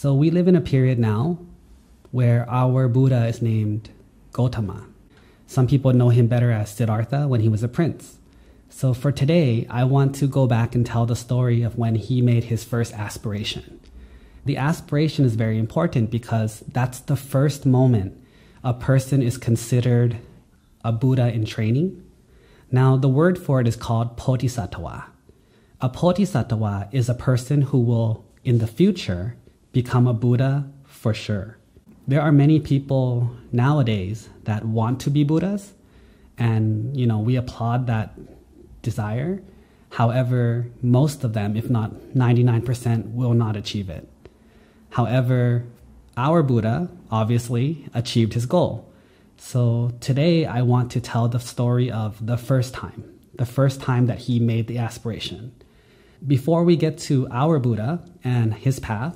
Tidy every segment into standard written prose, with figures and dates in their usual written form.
So we live in a period now where our Buddha is named Gautama. Some people know him better as Siddhartha when he was a prince. So for today, I want to go back and tell the story of when he made his first aspiration. The aspiration is very important because that's the first moment a person is considered a Buddha in training. Now, the word for it is called Bodhisattva. A Bodhisattva is a person who will, in the future, become a Buddha for sure. There are many people nowadays that want to be Buddhas, and we applaud that desire. However, most of them, if not 99%, will not achieve it. However, our Buddha obviously achieved his goal. So today I want to tell the story of the first time that he made the aspiration. Before we get to our Buddha and his path,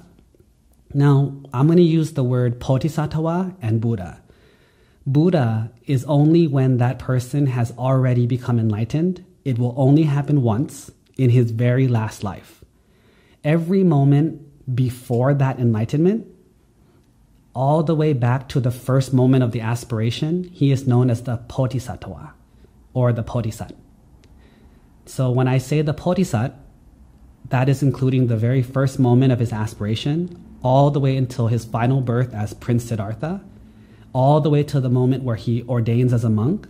now I'm going to use the word Bodhisattva and Buddha. Buddha is only when that person has already become enlightened. It will only happen once in his very last life. Every moment before that enlightenment, all the way back to the first moment of the aspiration, he is known as the Bodhisattva or the Bodhisat. So when I say the Bodhisat, that is including the very first moment of his aspiration, all the way until his final birth as Prince Siddhartha, all the way to the moment where he ordains as a monk,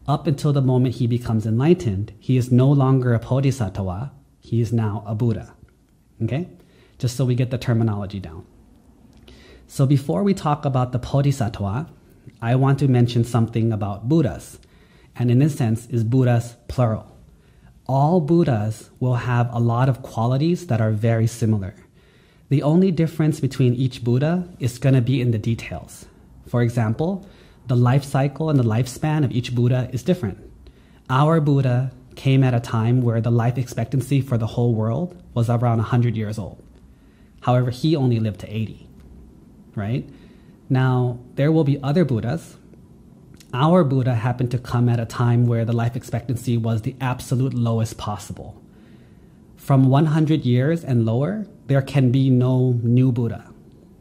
up until the moment he becomes enlightened, he is no longer a Bodhisattva, he is now a Buddha. Okay? Just so we get the terminology down. So before we talk about the Bodhisattva, I want to mention something about Buddhas. And in this sense, is Buddhas plural. All Buddhas will have a lot of qualities that are very similar. The only difference between each Buddha is going to be in the details. For example, the life cycle and the lifespan of each Buddha is different. Our Buddha came at a time where the life expectancy for the whole world was around 100 years old. However, he only lived to 80, right? Now, there will be other Buddhas. Our Buddha happened to come at a time where the life expectancy was the absolute lowest possible. From 100 years and lower, there can be no new Buddha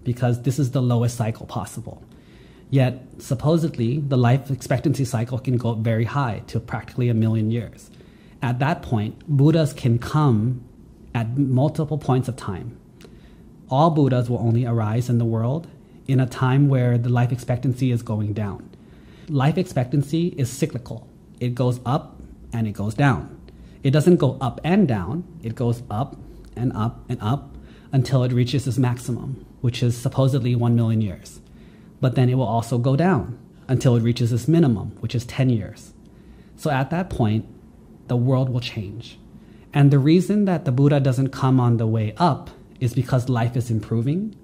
because this is the lowest cycle possible. Yet, supposedly, the life expectancy cycle can go up very high to practically 1 million years. At that point, Buddhas can come at multiple points of time. All Buddhas will only arise in the world in a time where the life expectancy is going down. Life expectancy is cyclical. It goes up and it goes down. It doesn't go up and down. It goes up and up and up until it reaches its maximum, which is supposedly 1 million years. But then it will also go down until it reaches its minimum, which is 10 years. So at that point, the world will change. And the reason that the Buddha doesn't come on the way up is because life is improving,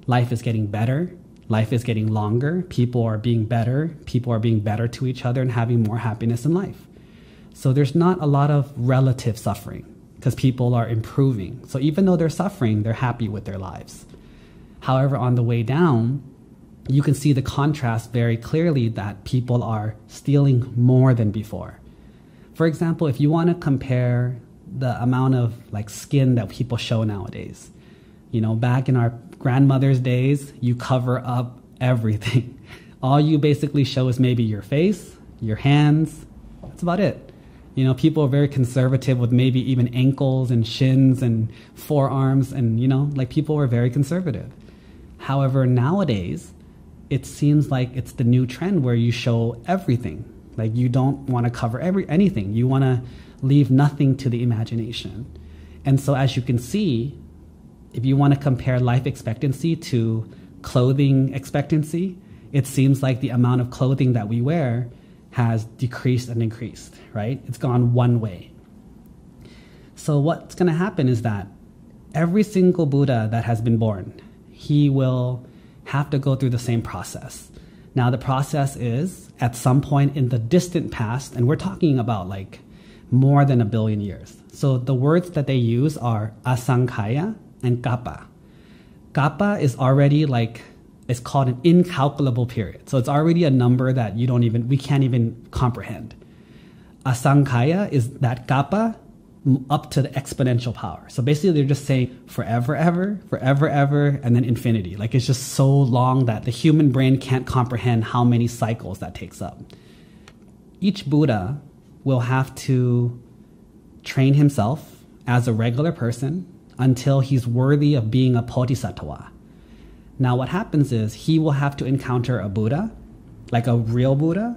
life is getting better, life is getting longer, people are being better to each other and having more happiness in life. So there's not a lot of relative suffering because people are improving. So even though they're suffering, they're happy with their lives. However, on the way down, you can see the contrast very clearly that people are stealing more than before. For example, if you want to compare the amount of skin that people show nowadays, back in our grandmother's days, you cover up everything. All you basically show is maybe your face, your hands. That's about it. People are very conservative with maybe even ankles and shins and forearms and, people were very conservative. However, nowadays, it seems like it's the new trend where you show everything. You don't want to cover anything. You want to leave nothing to the imagination. And so as you can see, if you want to compare life expectancy to clothing expectancy, it seems like the amount of clothing that we wear has decreased and increased, right? It's gone one way. So what's going to happen is that every single Buddha that has been born, he will have to go through the same process. Now, the process is at some point in the distant past, and we're talking about more than 1 billion years. So the words that they use are asankhaya and kappa. Kappa is already it's called an incalculable period. So it's already a number that we can't even comprehend. Asankhaya is that kappa up to the exponential power. So basically they're just saying forever, ever, forever, ever, and then infinity. Like it's just so long that the human brain can't comprehend how many cycles that takes up. Each Buddha will have to train himself as a regular person until he's worthy of being a bodhisattva. Now what happens is he will have to encounter a Buddha, like a real Buddha,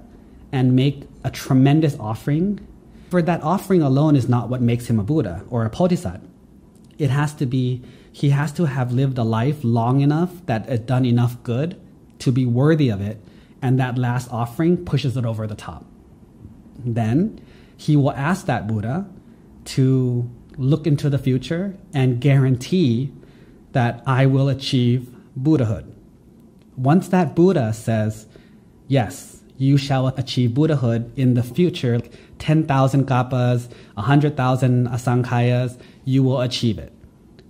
and make a tremendous offering. For that offering alone is not what makes him a Buddha or a bodhisattva. It has to be, he has to have lived a life long enough that it's done enough good to be worthy of it, and that last offering pushes it over the top. Then he will ask that Buddha to look into the future and guarantee that I will achieve Buddhahood. Once that Buddha says, yes, you shall achieve Buddhahood in the future, 10,000 kappas, 100,000 asankhayas, you will achieve it.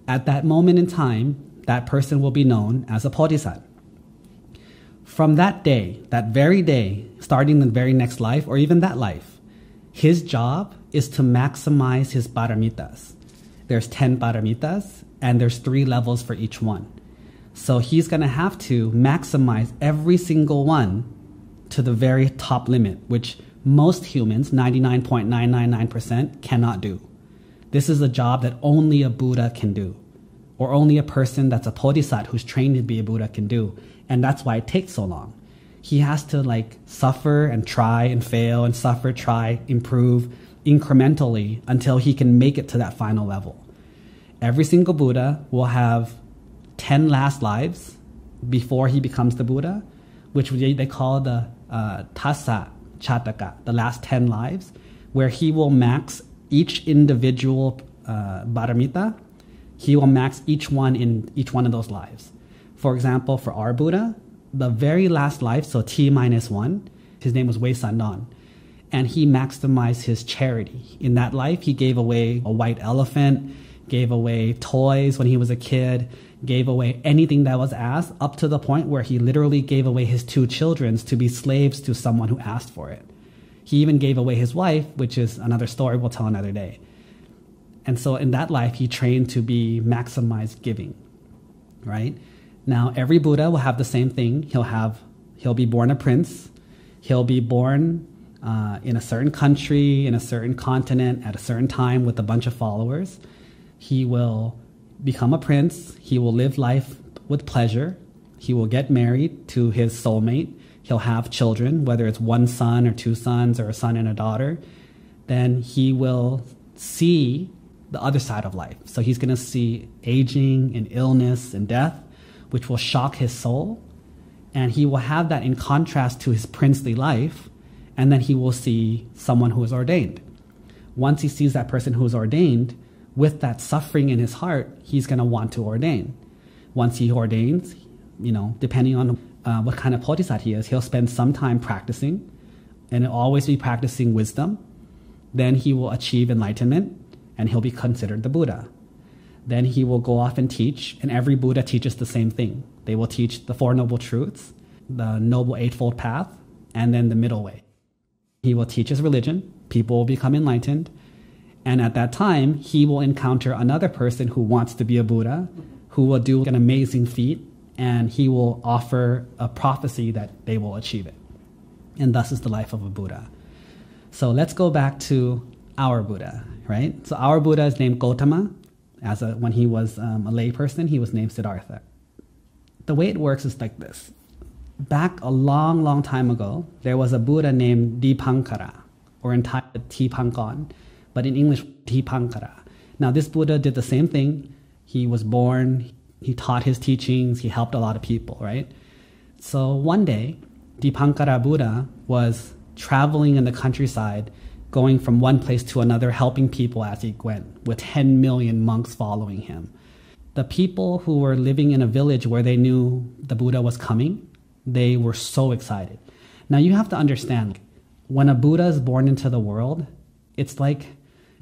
At that moment in time, that person will be known as a bodhisattva. From that day, that very day, starting the very next life, or even that life, his job is to maximize his paramitas. There's 10 paramitas, and there's 3 levels for each one. So he's going to have to maximize every single one to the very top limit, which most humans, 99.999%, cannot do. This is a job that only a Buddha can do, or only a person that's a bodhisattva who's trained to be a Buddha can do. And that's why it takes so long. He has to suffer and try and fail and suffer, try, improve incrementally until he can make it to that final level. Every single Buddha will have 10 last lives before he becomes the Buddha, which they call the Tassa Chataka, the last 10 lives, where he will max each individual paramita. He will max each one in each one of those lives. For example, for our Buddha, the very last life, so T-1, his name was Wei Sandan, and he maximized his charity. In that life, he gave away a white elephant, gave away toys when he was a kid, gave away anything that was asked, up to the point where he literally gave away his 2 children to be slaves to someone who asked for it. He even gave away his wife, which is another story we'll tell another day. And so in that life, he trained to be maximized giving, right? Now, every Buddha will have the same thing. He'll be born a prince. He'll be born in a certain country, in a certain continent, at a certain time with a bunch of followers. He will become a prince. He will live life with pleasure. He will get married to his soulmate. He'll have children, whether it's 1 son or 2 sons or a son and a daughter. Then he will see the other side of life. So he's going to see aging and illness and death, which will shock his soul. And he will have that in contrast to his princely life. And then he will see someone who is ordained. Once he sees that person who is ordained, with that suffering in his heart, he's going to want to ordain. Once he ordains, depending on what kind of bodhisattva he is, he'll spend some time practicing, and he'll always be practicing wisdom. Then he will achieve enlightenment, and he'll be considered the Buddha. Then he will go off and teach, and every Buddha teaches the same thing. They will teach the 4 Noble Truths, the Noble Eightfold Path, and then the middle way. He will teach his religion, people will become enlightened, and at that time, he will encounter another person who wants to be a Buddha, who will do an amazing feat, and he will offer a prophecy that they will achieve it. And thus is the life of a Buddha. So let's go back to our Buddha, right? So our Buddha is named Gautama. When he was a lay person, he was named Siddhartha. The way it works is like this. Back a long, long time ago, there was a Buddha named Dipankara, or in Thai, Tipankon, but in English, Dipankara. Now, this Buddha did the same thing. He was born, he taught his teachings, he helped a lot of people, right? So one day, Dipankara Buddha was traveling in the countryside, going from one place to another, helping people as he went, with 10 million monks following him. The people who were living in a village where they knew the Buddha was coming, they were so excited. Now you have to understand, when a Buddha is born into the world, it's like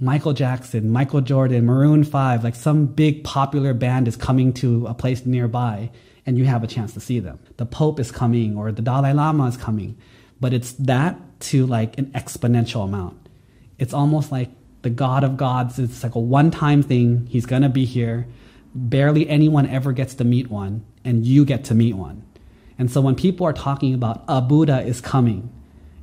Michael Jackson, Michael Jordan, Maroon 5, like some big popular band is coming to a place nearby and you have a chance to see them. The Pope is coming or the Dalai Lama is coming, but it's that to like an exponential amount. It's almost like the God of gods. It's like a one-time thing. He's going to be here. Barely anyone ever gets to meet one, and you get to meet one. And so when people are talking about a Buddha is coming,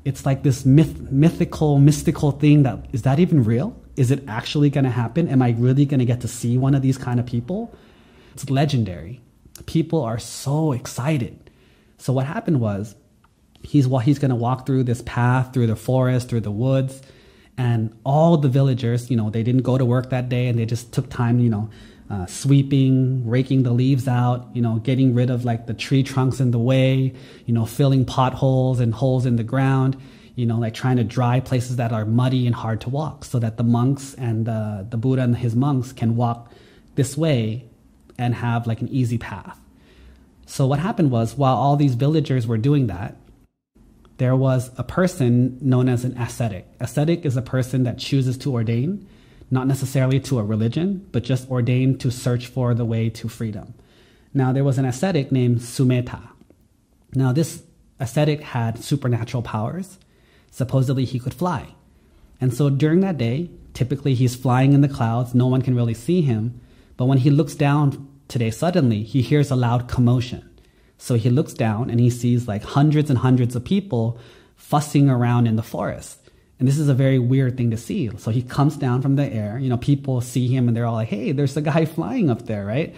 it's like this mystical thing that, is that even real? Is it actually going to happen? Am I really going to get to see one of these kind of people? It's legendary. People are so excited. So what happened was, he's going to walk through this path, through the forest, through the woods, and all the villagers, they didn't go to work that day, and they just took time, sweeping, raking the leaves out, getting rid of like the tree trunks in the way, filling potholes and holes in the ground, like trying to dry places that are muddy and hard to walk, so that the monks and the Buddha and his monks can walk this way and have like an easy path. So what happened was, while all these villagers were doing that, there was a person known as an ascetic. Ascetic is a person that chooses to ordain, not necessarily to a religion, but just ordained to search for the way to freedom. Now, there was an ascetic named Sumedha. Now, this ascetic had supernatural powers. Supposedly, he could fly. And so during that day, typically he's flying in the clouds. No one can really see him. But when he looks down today, suddenly, he hears a loud commotion. So he looks down and he sees like hundreds and hundreds of people fussing around in the forest. And this is a very weird thing to see. So he comes down from the air. People see him and they're all like, hey, there's a guy flying up there, right?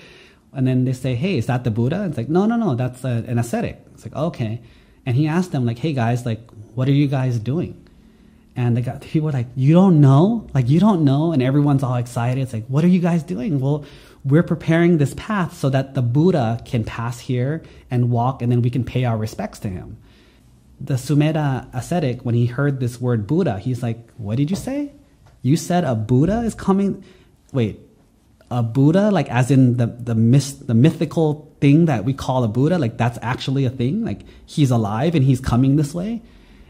And then they say, hey, is that the Buddha? It's like, no, that's an ascetic. It's like, okay. And he asked them, like, hey, guys, like, what are you guys doing? And people are like, you don't know? Like, you don't know? And everyone's all excited. It's like, what are you guys doing? Well, we're preparing this path so that the Buddha can pass here and walk, and then we can pay our respects to him. The Sumedha ascetic, when he heard this word Buddha, he's like, what did you say? You said a Buddha is coming? Wait, a Buddha, like as in the mythical thing that we call a Buddha, like that's actually a thing? Like he's alive and he's coming this way?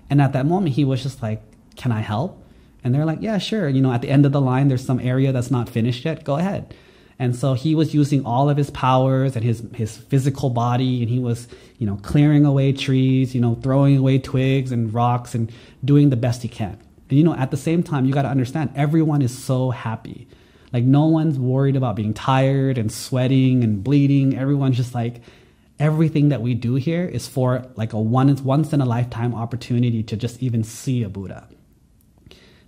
And at that moment, he was just like, can I help? And they're like, yeah, sure. At the end of the line, there's some area that's not finished yet. Go ahead. And so he was using all of his powers and his physical body, and he was, clearing away trees, throwing away twigs and rocks and doing the best he can. And, at the same time, you got to understand, everyone is so happy. Like, no one's worried about being tired and sweating and bleeding. Everyone's just like, everything that we do here is for like a once in a lifetime opportunity to just even see a Buddha.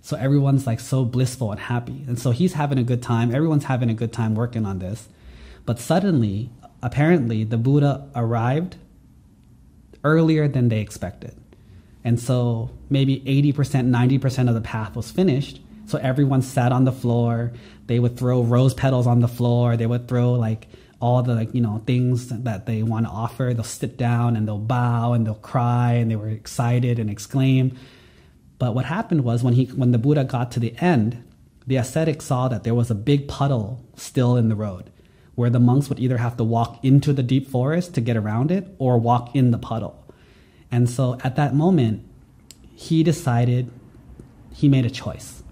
So everyone's like so blissful and happy. And so he's having a good time. Everyone's having a good time working on this. But suddenly, apparently, the Buddha arrived earlier than they expected. And so maybe 80%, 90% of the path was finished. So everyone sat on the floor. They would throw rose petals on the floor. They would throw like all the things that they want to offer. They'll sit down and they'll bow and they'll cry, and they were excited and exclaim. But what happened was, when the Buddha got to the end, the ascetic saw that there was a big puddle still in the road, where the monks would either have to walk into the deep forest to get around it or walk in the puddle. And so at that moment, he made a choice.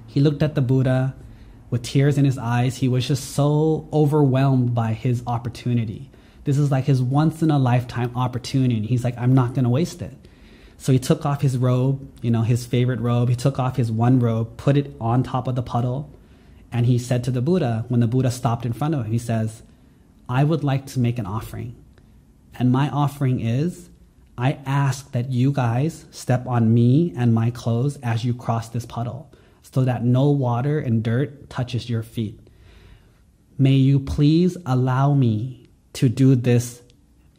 He looked at the Buddha with tears in his eyes. He was just so overwhelmed by his opportunity. This is like his once in a lifetime opportunity. He's like, I'm not going to waste it. So he took off his robe, his favorite robe. He took off his one robe, put it on top of the puddle. And he said to the Buddha, when the Buddha stopped in front of him, he says, I would like to make an offering. And my offering is, I ask that you guys step on me and my clothes as you cross this puddle, so that no water and dirt touches your feet. May you please allow me to do this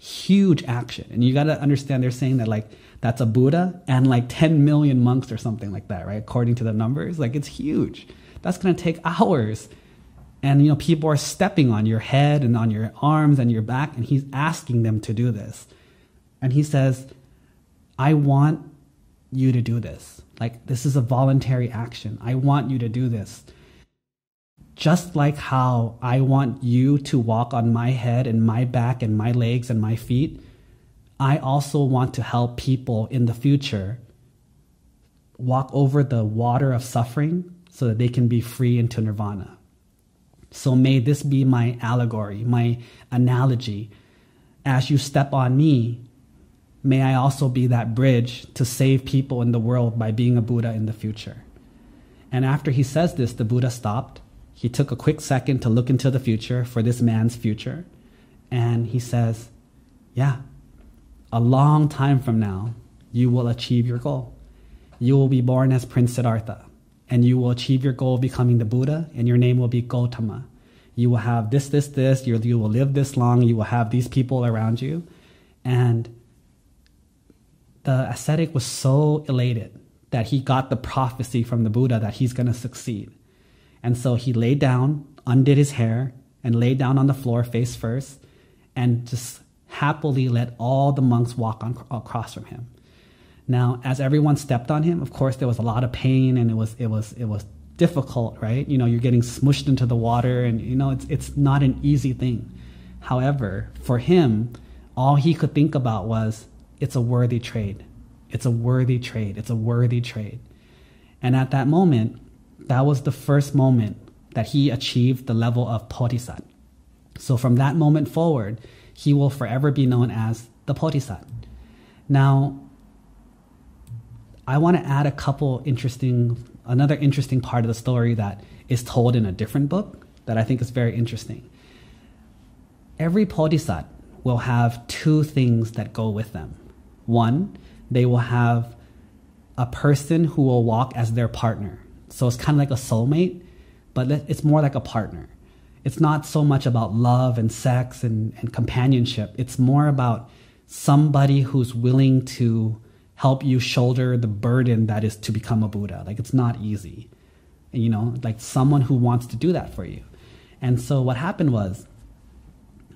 huge action. And you got to understand, they're saying that like, that's a Buddha and like 10 million monks or something like that, right? According to the numbers, like it's huge. That's going to take hours. And, people are stepping on your head and on your arms and your back, and he's asking them to do this. And he says, I want you to do this. Like, this is a voluntary action. I want you to do this. Just like how I want you to walk on my head and my back and my legs and my feet, I also want to help people in the future walk over the water of suffering so that they can be free into nirvana. So may this be my allegory, my analogy. As you step on me, may I also be that bridge to save people in the world by being a Buddha in the future. And after he says this, the Buddha stopped. He took a quick second to look into the future for this man's future. And he says, yeah, a long time from now, you will achieve your goal. You will be born as Prince Siddhartha, and you will achieve your goal of becoming the Buddha, and your name will be Gautama. You will have this, you will live this long, you will have these people around you. And the ascetic was so elated that he got the prophecy from the Buddha that he's going to succeed. And so he laid down, undid his hair, and laid down on the floor face first, and just happily let all the monks walk across from him. Now, as everyone stepped on him, of course, there was a lot of pain, and it was difficult, right? You're getting smushed into the water, and it's not an easy thing. However, for him, all he could think about was, it's a worthy trade. It's a worthy trade. It's a worthy trade. And at that moment, that was the first moment that he achieved the level of Bodhisattva. So from that moment forward, he will forever be known as the Bodhisattva. Now, I want to add another interesting part of the story that is told in a different book that I think is very interesting. Every Bodhisattva will have two things that go with them. One, they will have a person who will walk as their partner. So it's kind of like a soulmate, but it's more like a partner. It's not so much about love and sex and companionship. It's more about somebody who's willing to help you shoulder the burden that is to become a Buddha. Like, it's not easy. Like someone who wants to do that for you. And so what happened was,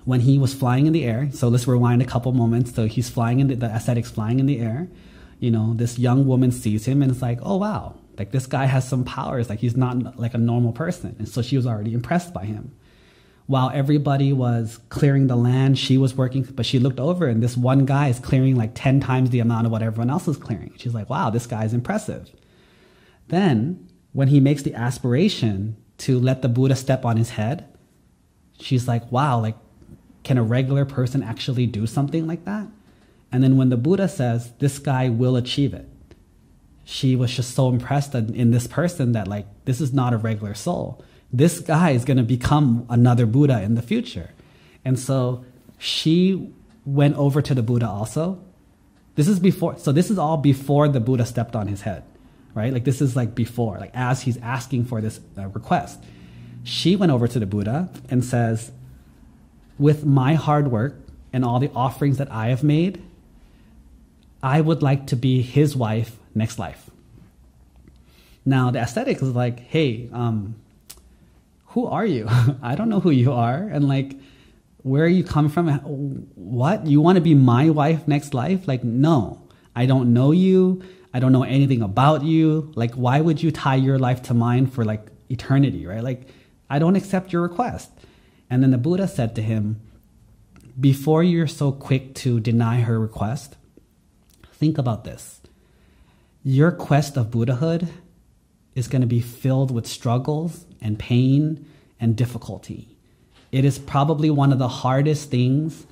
when he was flying in the air, so let's rewind a couple moments. So he's flying the ascetic's flying in the air. This young woman sees him and it's like, oh wow, like this guy has some powers. Like, he's not like a normal person. And so she was already impressed by him. While everybody was clearing the land, she was working, but she looked over and this one guy is clearing like 10 times the amount of what everyone else is clearing. She's like, wow, this guy's impressive. Then when he makes the aspiration to let the Buddha step on his head, she's like, wow, like, can a regular person actually do something like that? And then when the Buddha says, this guy will achieve it, she was just so impressed in this person that, like, this is not a regular soul. This guy is going to become another Buddha in the future. And so she went over to the Buddha also. This is all before the Buddha stepped on his head, right? Like, this is like before, like as he's asking for this request. She went over to the Buddha and says, with my hard work and all the offerings that I have made, I would like to be his wife next life. Now, the ascetic is like, hey, who are you? I don't know who you are. And like, where you come from? What? You want to be my wife next life? Like, no, I don't know you. I don't know anything about you. Like, why would you tie your life to mine for like eternity, right? Like, I don't accept your request. And then the Buddha said to him, before you're so quick to deny her request, think about this. Your quest of Buddhahood is going to be filled with struggles and pain and difficulty. It is probably one of the hardest things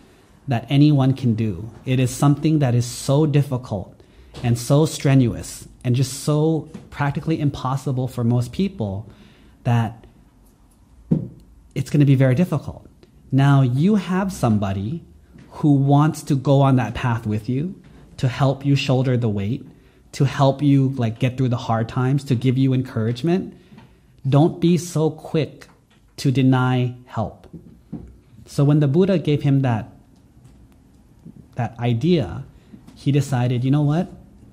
that anyone can do. It is something that is so difficult and so strenuous and just so practically impossible for most people that it's going to be very difficult. Now, you have somebody who wants to go on that path with you, to help you shoulder the weight, to help you like get through the hard times, to give you encouragement. Don't be so quick to deny help. So when the Buddha gave him that idea, he decided, you know what?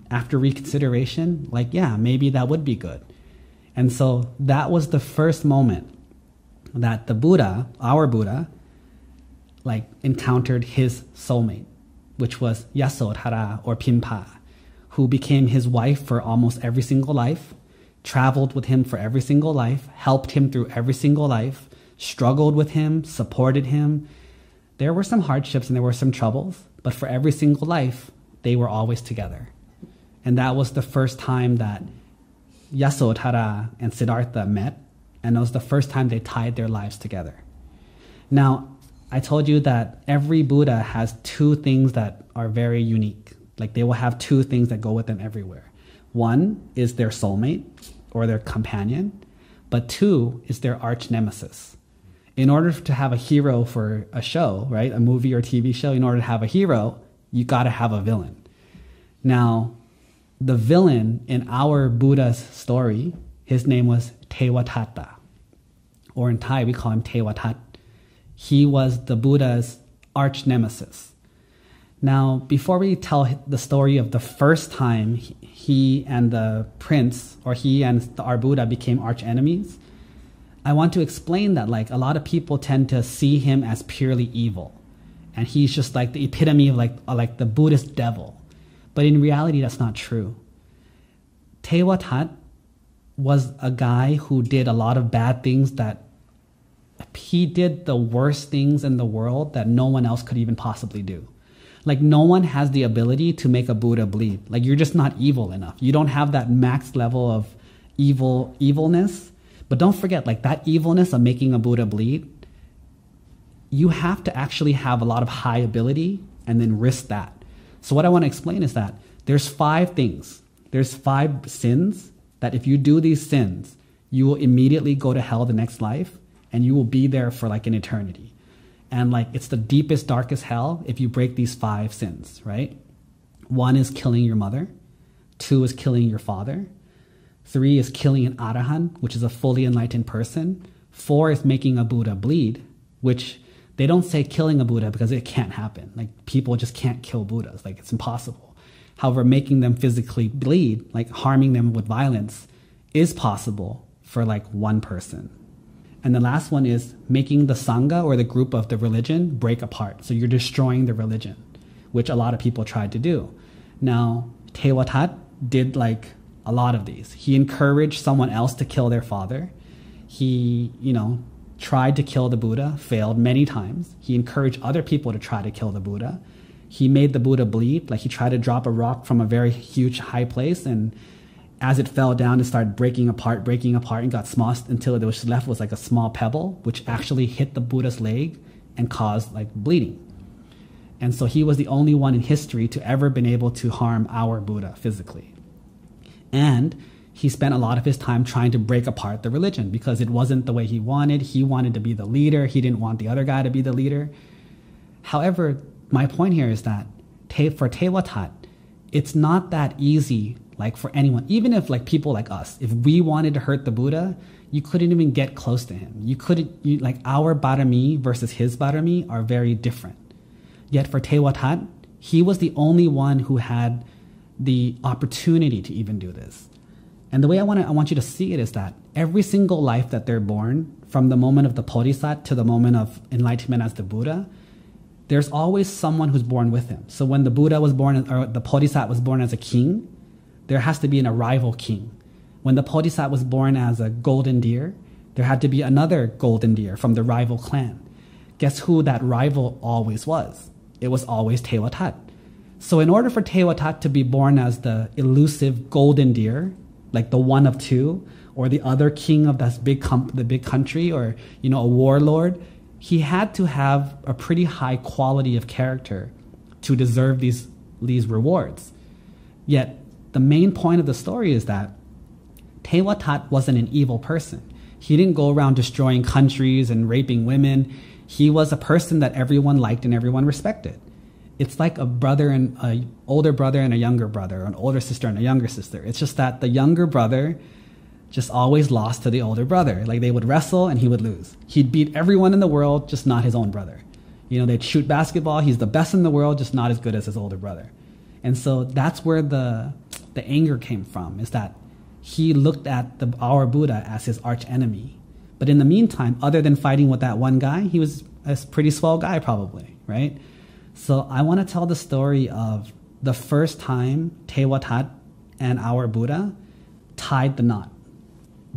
After reconsideration, like, yeah, maybe that would be good. And so that was the first moment that the Buddha, our Buddha, like encountered his soulmate, which was Yasodhara or Pimpa, who became his wife for almost every single life, traveled with him for every single life, helped him through every single life, struggled with him, supported him. There were some hardships and there were some troubles, but for every single life, they were always together. And that was the first time that Yasodhara and Siddhartha met, and it was the first time they tied their lives together. Now, I told you that every Buddha has two things that are very unique. Like, they will have two things that go with them everywhere. One is their soulmate, or their companion, but 2 is their arch nemesis. In order to have a hero for a show, right, a movie or TV show, in order to have a hero, you got to have a villain. Now, the villain in our Buddha's story, his name was Devadatta, or in Thai we call him Thevatat. He was the Buddha's arch nemesis. Now, before we tell the story of the first time he and the prince, or he and our Buddha became arch enemies, I want to explain that like a lot of people tend to see him as purely evil, and he's just like the epitome of like the Buddhist devil. But in reality, that's not true. Thevatat was a guy who did a lot of bad things, that he did the worst things in the world that no one else could even possibly do. Like, no one has the ability to make a Buddha bleed. Like, you're just not evil enough. You don't have that max level of evilness. But don't forget, like, that evilness of making a Buddha bleed, you have to actually have a lot of high ability and then risk that. So what I want to explain is that there's 5 things. There's 5 sins that if you do these sins, you will immediately go to hell the next life, and you will be there for like an eternity. And like, it's the deepest, darkest hell if you break these 5 sins, right? 1 is killing your mother. 2 is killing your father. 3 is killing an Arahant, which is a fully enlightened person. 4 is making a Buddha bleed, which they don't say killing a Buddha because it can't happen. Like, people just can't kill Buddhas. Like, it's impossible. However, making them physically bleed, like harming them with violence, is possible for like 1 person. And the last one is making the Sangha, or the group of the religion, break apart. So you're destroying the religion, which a lot of people tried to do. Now, Thevatat did like a lot of these. He encouraged someone else to kill their father. He, tried to kill the Buddha, failed many times. He encouraged other people to try to kill the Buddha. He made the Buddha bleed. Like, he tried to drop a rock from a very huge high place, and as it fell down, it started breaking apart, and got small until it was left was like a small pebble, which actually hit the Buddha's leg and caused like bleeding. And so he was the only one in history to ever been able to harm our Buddha physically. And he spent a lot of his time trying to break apart the religion because it wasn't the way he wanted. He wanted to be the leader. He didn't want the other guy to be the leader. However, my point here is that for Thevatat, it's not that easy. Like, for anyone, even if like people like us, if we wanted to hurt the Buddha, you couldn't even get close to him. Like, our barami versus his barami are very different. Yet for Thevatat, he was the only one who had the opportunity to even do this. And the way I want you to see it is that every single life that they're born, from the moment of the Bodhisattva to the moment of enlightenment as the Buddha, there's always someone who's born with him. So when the Buddha was born, or the Bodhisattva was born as a king, there has to be a rival king. When the Bodhisattva was born as a golden deer, there had to be another golden deer from the rival clan. Guess who that rival always was? It was always Thevatat. So in order for Thevatat to be born as the elusive golden deer, like the one of 2, or the other king of that the big country, or a warlord, he had to have a pretty high quality of character to deserve these rewards. Yet the main point of the story is that Thevatat wasn't an evil person. He didn't go around destroying countries and raping women. He was a person that everyone liked and everyone respected. It's like an older brother and a younger brother, an older sister and a younger sister. It's just that the younger brother just always lost to the older brother. Like, they would wrestle and he would lose. He'd beat everyone in the world, just not his own brother. They'd shoot basketball. He's the best in the world, just not as good as his older brother. And so that's where the anger came from, is that he looked at our Buddha as his arch enemy. But in the meantime, other than fighting with that one guy, he was a pretty swell guy probably, right? So I want to tell the story of the first time Thevatat and our Buddha tied the knot.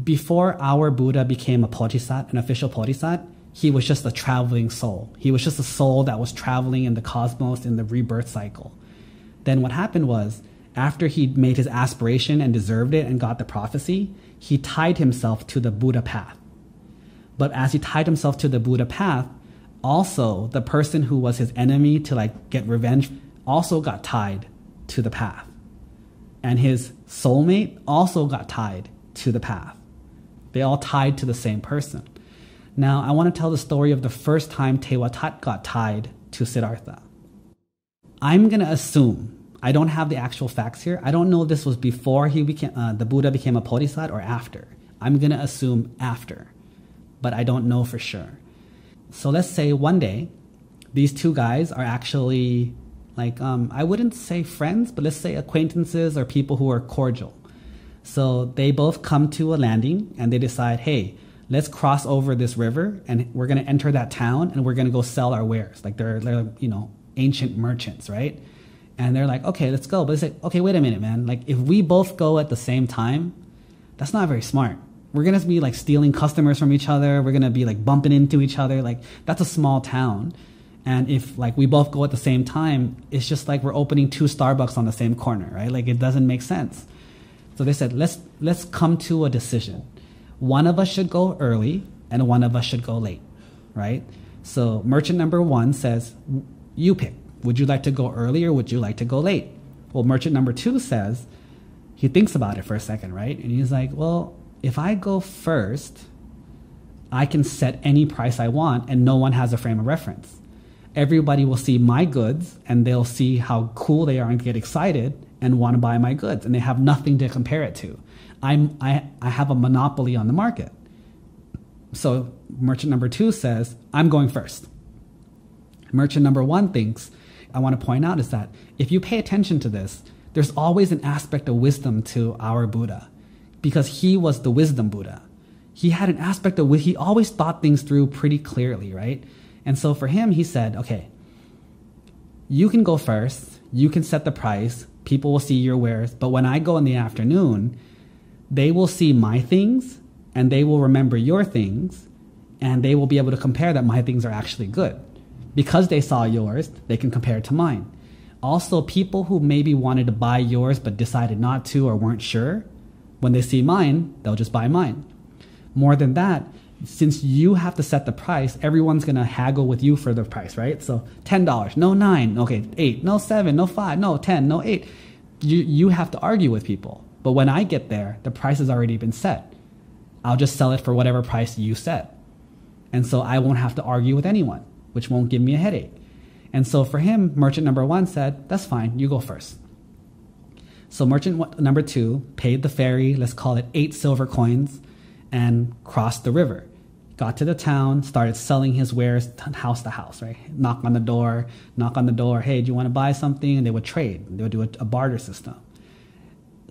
Before our Buddha became a Bodhisattva, an official Bodhisattva, he was just a traveling soul. He was just a soul that was traveling in the cosmos in the rebirth cycle. Then what happened was, after he made his aspiration and deserved it and got the prophecy, he tied himself to the Buddha path. But as he tied himself to the Buddha path, also the person who was his enemy to like get revenge also got tied to the path. And his soulmate also got tied to the path. They all tied to the same person. Now, I want to tell the story of the first time Devadatta got tied to Siddhartha. I'm going to assume, I don't have the actual facts here. I don't know if this was before the Buddha became a Bodhisattva or after. I'm going to assume after, but I don't know for sure. So let's say one day, these two guys are actually I wouldn't say friends, but let's say acquaintances or people who are cordial. So they both come to a landing and they decide, hey, let's cross over this river and we're going to enter that town and we're going to go sell our wares. Like they're ancient merchants, right? And they're like, okay, let's go. But it's like, okay, wait a minute, man. Like if we both go at the same time, that's not very smart. We're going to be like stealing customers from each other. We're going to be like bumping into each other. Like that's a small town. And if like we both go at the same time, it's just like we're opening two Starbucks on the same corner, right? Like it doesn't make sense. So they said, let's come to a decision. One of us should go early and one of us should go late, right? So merchant number one says, you pick. Would you like to go early or would you like to go late? Well, merchant number two says, he thinks about it for a second, right? And he's like, well, if I go first, I can set any price I want and no one has a frame of reference. Everybody will see my goods and they'll see how cool they are and get excited and want to buy my goods, and they have nothing to compare it to. I have a monopoly on the market. So merchant number two says, I'm going first. Merchant number one thinks, I want to point out is that if you pay attention to this, there's always an aspect of wisdom to our Buddha, because he was the wisdom Buddha. He had an aspect of he always thought things through pretty clearly, right? And so for him, he said, okay, you can go first, you can set the price, people will see your wares, but when I go in the afternoon, they will see my things and they will remember your things and they will be able to compare that my things are actually good. Because they saw yours, they can compare it to mine. Also, people who maybe wanted to buy yours but decided not to or weren't sure, when they see mine, they'll just buy mine. More than that, since you have to set the price, everyone's going to haggle with you for the price, right? So $10, no 9, okay, 8, no 7, no 5, no 10, no 8. You have to argue with people. But when I get there, the price has already been set. I'll just sell it for whatever price you set. And so I won't have to argue with anyone, which won't give me a headache. And so for him, merchant number one said, that's fine, you go first. So merchant number two paid the ferry, let's call it 8 silver coins, and crossed the river. Got to the town, started selling his wares house to house, right? Knock on the door, hey, do you want to buy something? And they would trade. They would do a barter system.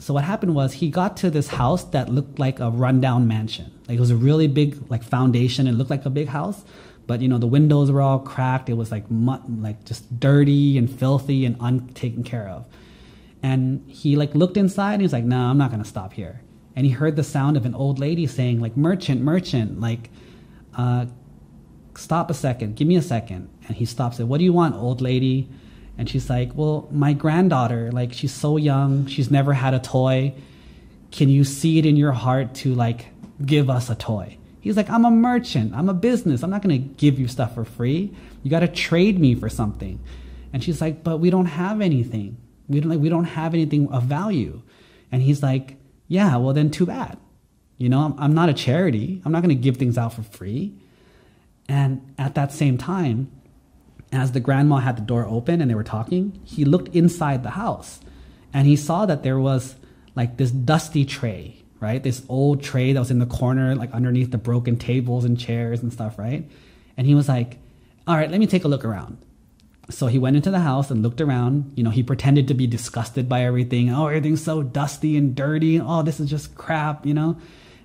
So what happened was he got to this house that looked like a rundown mansion. Like it was a really big like foundation. It looked like a big house, but the windows were all cracked. It was like just dirty and filthy and untaken care of. And he like looked inside and he was like, no, I'm not going to stop here. And he heard the sound of an old lady saying like, merchant, like, stop a second, give me a second. And he stops it. What do you want, old lady? And she's like, well, my granddaughter, like she's so young, she's never had a toy. Can you see it in your heart to like give us a toy? He's like, I'm a merchant, I'm a business, I'm not going to give you stuff for free. You got to trade me for something. And she's like, but we don't have anything. We don't have anything of value. And he's like, yeah, well then too bad. I'm not a charity. I'm not going to give things out for free. And at that same time, as the grandma had the door open and they were talking, he looked inside the house and he saw that there was like this dusty tray, right? This old tray that was in the corner, like underneath the broken tables and chairs and stuff, right? And he was like, all right, let me take a look around. So he went into the house and looked around. He pretended to be disgusted by everything. Oh, everything's so dusty and dirty. Oh, this is just crap,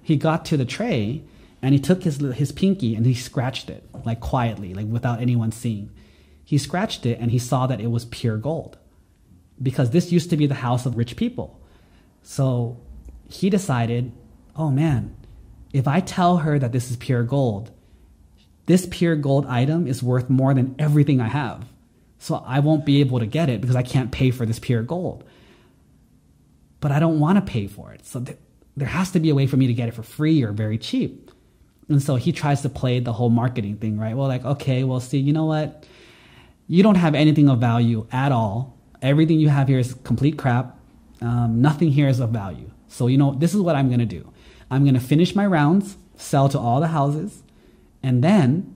He got to the tray and he took his pinky and he scratched it, like quietly, like without anyone seeing. He scratched it and he saw that it was pure gold, because this used to be the house of rich people. So he decided, oh man, if I tell her that this is pure gold, this pure gold item is worth more than everything I have. So I won't be able to get it because I can't pay for this pure gold. But I don't want to pay for it. So there has to be a way for me to get it for free or very cheap. And so he tries to play the whole marketing thing, right? Well, like, okay, well, see, you know what? You don't have anything of value at all. Everything you have here is complete crap. Nothing here is of value. So, this is what I'm going to do. I'm going to finish my rounds, sell to all the houses, and then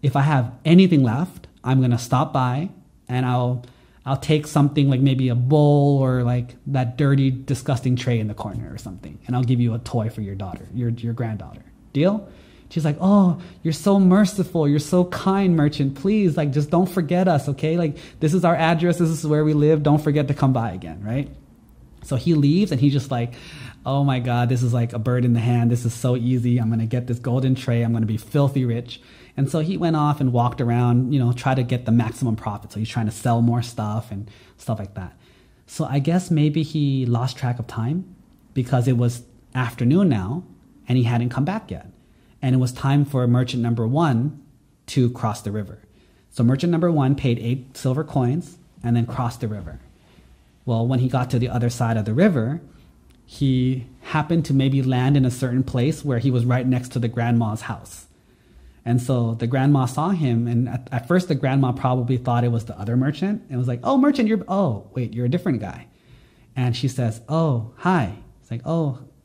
if I have anything left, I'm going to stop by and I'll take something like maybe a bowl or like that dirty, disgusting tray in the corner or something, and I'll give you a toy for your daughter, your granddaughter. Deal? She's like, oh, you're so merciful. You're so kind, merchant. Please, like, just don't forget us, okay? Like, this is our address. This is where we live. Don't forget to come by again, right? So he leaves and he's just like, oh my God, this is like a bird in the hand. This is so easy. I'm going to get this golden tray. I'm going to be filthy rich. And so he went off and walked around, try to get the maximum profit. So he's trying to sell more stuff and stuff like that. So I guess maybe he lost track of time because it was afternoon now and he hadn't come back yet. And it was time for merchant number 1 to cross the river. So merchant number 1 paid 8 silver coins and then crossed the river. Well, when he got to the other side of the river, he happened to maybe land in a certain place where he was right next to the grandma's house. And so the grandma saw him, and at first the grandma probably thought it was the other merchant and was like, oh, merchant, you're a different guy. And she says, oh, hi. It's like,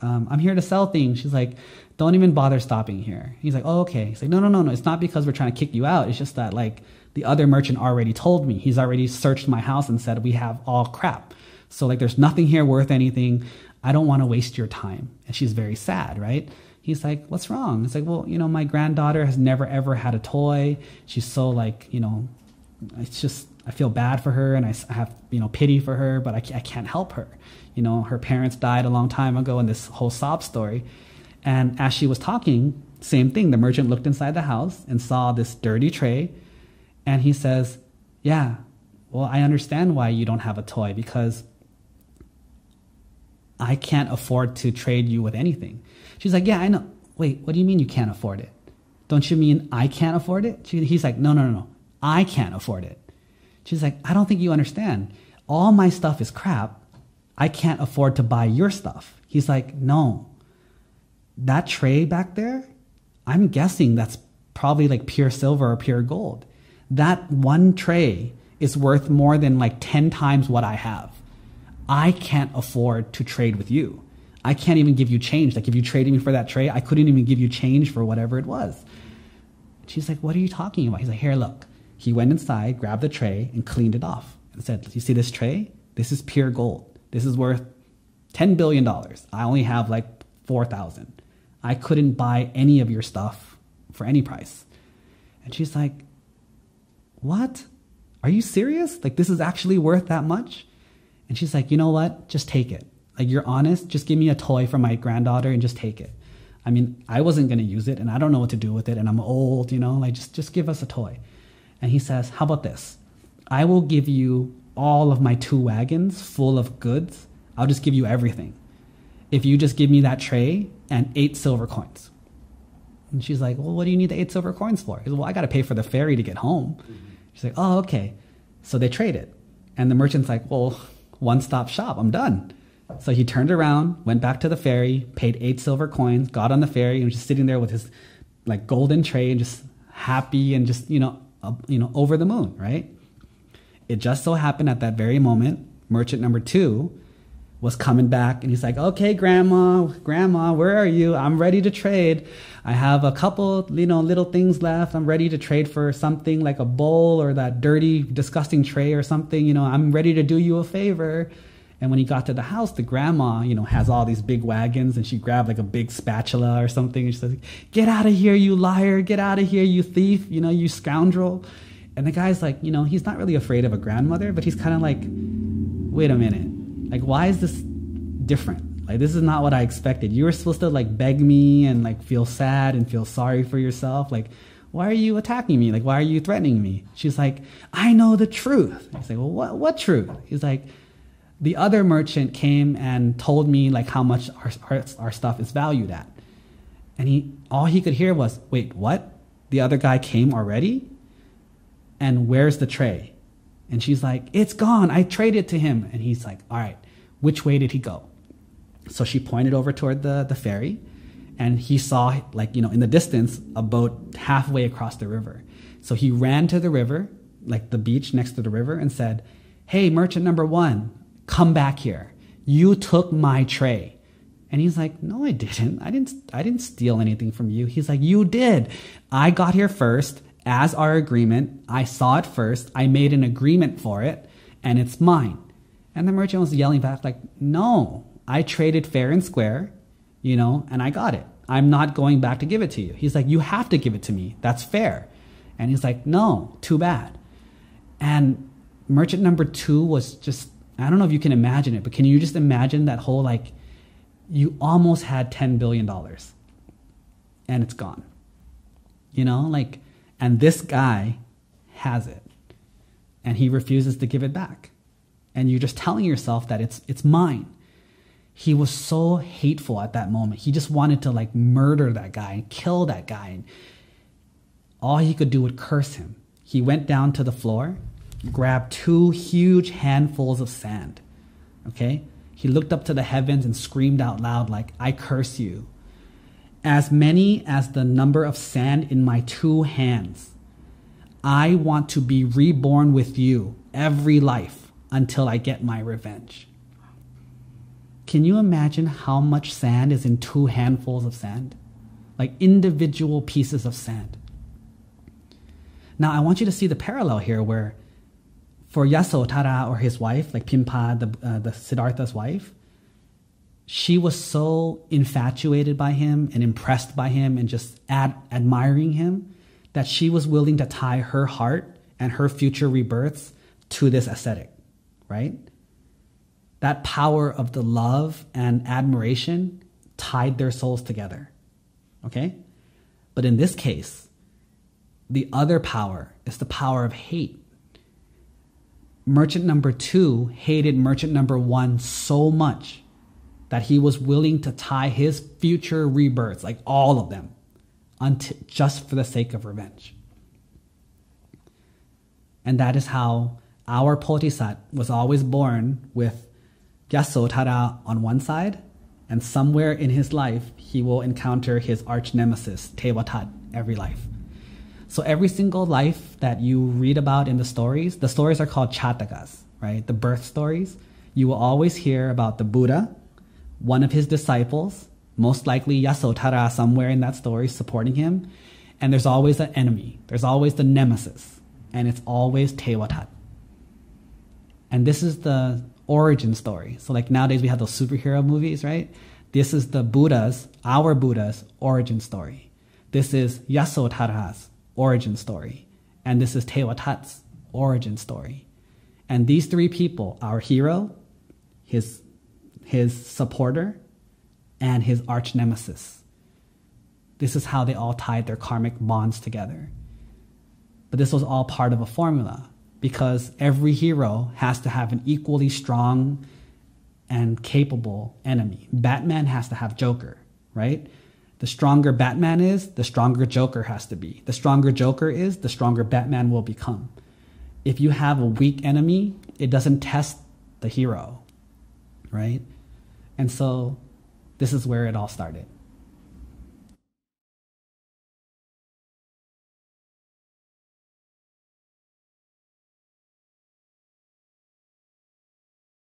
I'm here to sell things. She's like, don't even bother stopping here. He's like, oh, okay. He's like, no. It's not because we're trying to kick you out. It's just that like the other merchant already told me. He's already searched my house and said we have all crap. So like there's nothing here worth anything. I don't want to waste your time. And she's very sad, right? He's like, what's wrong? It's like, well, my granddaughter has never ever had a toy. She's so like, it's just, I feel bad for her and I have, pity for her, but I can't help her. Her parents died a long time ago and this whole sob story. And as she was talking, same thing. The merchant looked inside the house and saw this dirty tray. And he says, yeah, well, I understand why you don't have a toy because I can't afford to trade you with anything. She's like, yeah, I know. Wait, what do you mean you can't afford it? Don't you mean I can't afford it? He's like, no. I can't afford it. She's like, I don't think you understand. All my stuff is crap. I can't afford to buy your stuff. He's like, no. That tray back there, I'm guessing that's probably like pure silver or pure gold. That one tray is worth more than like 10 times what I have. I can't afford to trade with you. I can't even give you change. Like if you traded me for that tray, I couldn't even give you change for whatever it was. She's like, what are you talking about? He's like, here, look. He went inside, grabbed the tray and cleaned it off and said, you see this tray? This is pure gold. This is worth $10 billion. I only have like 4,000. I couldn't buy any of your stuff for any price. And she's like, what? Are you serious? Like this is actually worth that much? And she's like, you know what? Just take it. Like you're honest. Just give me a toy for my granddaughter and just take it. I mean, I wasn't going to use it and I don't know what to do with it and I'm old, like just give us a toy. And he says, how about this? I will give you all of my 2 wagons full of goods. I'll just give you everything. If you just give me that tray and 8 silver coins. And she's like, well, what do you need the 8 silver coins for? He goes, well, I got to pay for the ferry to get home. She's like, oh, okay. So they traded. And the merchant's like, well, one-stop shop. I'm done. So he turned around, went back to the ferry, paid 8 silver coins, got on the ferry, and was just sitting there with his like golden tray and just happy and just, over the moon, right? It just so happened at that very moment, merchant number 2 was coming back and he's like, okay, grandma, where are you? I'm ready to trade. I have a couple, little things left. I'm ready to trade for something like a bowl or that dirty, disgusting tray or something. I'm ready to do you a favor. And when he got to the house, the grandma, has all these big wagons and she grabbed like a big spatula or something. And she says, get out of here, you liar. Get out of here, you thief, you scoundrel. And the guy's like, he's not really afraid of a grandmother, but he's kind of like, wait a minute. Like, why is this different? Like, this is not what I expected. You were supposed to like beg me and like feel sad and feel sorry for yourself. Like, why are you attacking me? Like, why are you threatening me? She's like, I know the truth. He's like, well, what truth? He's like, the other merchant came and told me like how much our stuff is valued at. And all he could hear was, wait, what? The other guy came already? And where's the tray? And she's like, it's gone. I traded to him. And he's like, all right, which way did he go? So she pointed over toward the ferry. And he saw, like, in the distance, a boat halfway across the river. So he ran to the river, like the beach next to the river, and said, hey, merchant number 1, come back here. You took my tray. And he's like, no, I didn't. I didn't steal anything from you. He's like, you did. I got here first as our agreement. I saw it first. I made an agreement for it, and it's mine. And the merchant was yelling back like, no, I traded fair and square, and I got it. I'm not going back to give it to you. He's like, you have to give it to me. That's fair. And he's like, no, too bad. And merchant number 2 was just, I don't know if you can imagine it, but can you just imagine that whole, you almost had $10 billion and it's gone, and this guy has it and he refuses to give it back. And you're just telling yourself that it's mine. He was so hateful at that moment. He just wanted to murder that guy and kill that guy. And all he could do was curse him. He went down to the floor, grabbed 2 huge handfuls of sand. Okay? He looked up to the heavens and screamed out loud I curse you. As many as the number of sand in my 2 hands. I want to be reborn with you every life until I get my revenge. Can you imagine how much sand is in 2 handfuls of sand? Individual pieces of sand. Now, I want you to see the parallel here where for Yasodhara or his wife, Phimpa, the Siddhartha's wife, she was so infatuated by him and impressed by him and just admiring him that she was willing to tie her heart and her future rebirths to this ascetic, right? That power of the love and admiration tied their souls together, okay? But in this case, the other power is the power of hate. Merchant number 2 hated merchant number 1 so much that he was willing to tie his future rebirths, all of them, just for the sake of revenge. And that is how our Bodhisattva was always born with Yasodhara on one side, and somewhere in his life, he will encounter his arch nemesis, Devadatta, every life. So every single life that you read about in the stories are called Chatakas, right? The birth stories. You will always hear about the Buddha, one of his disciples, most likely Yasodhara somewhere in that story supporting him. And there's always an enemy. There's always the nemesis. And it's always Devadatta. And this is the origin story. So nowadays we have those superhero movies, right? This is our Buddha's origin story. This is Yasodhara's origin story. And this is Devadatta's origin story. And these 3 people, our hero, his supporter, and his arch nemesis. This is how they all tied their karmic bonds together. But this was all part of a formula, because every hero has to have an equally strong and capable enemy. Batman has to have Joker, right? The stronger Batman is, the stronger Joker has to be. The stronger Joker is, the stronger Batman will become. If you have a weak enemy, it doesn't test the hero, right? And so this is where it all started.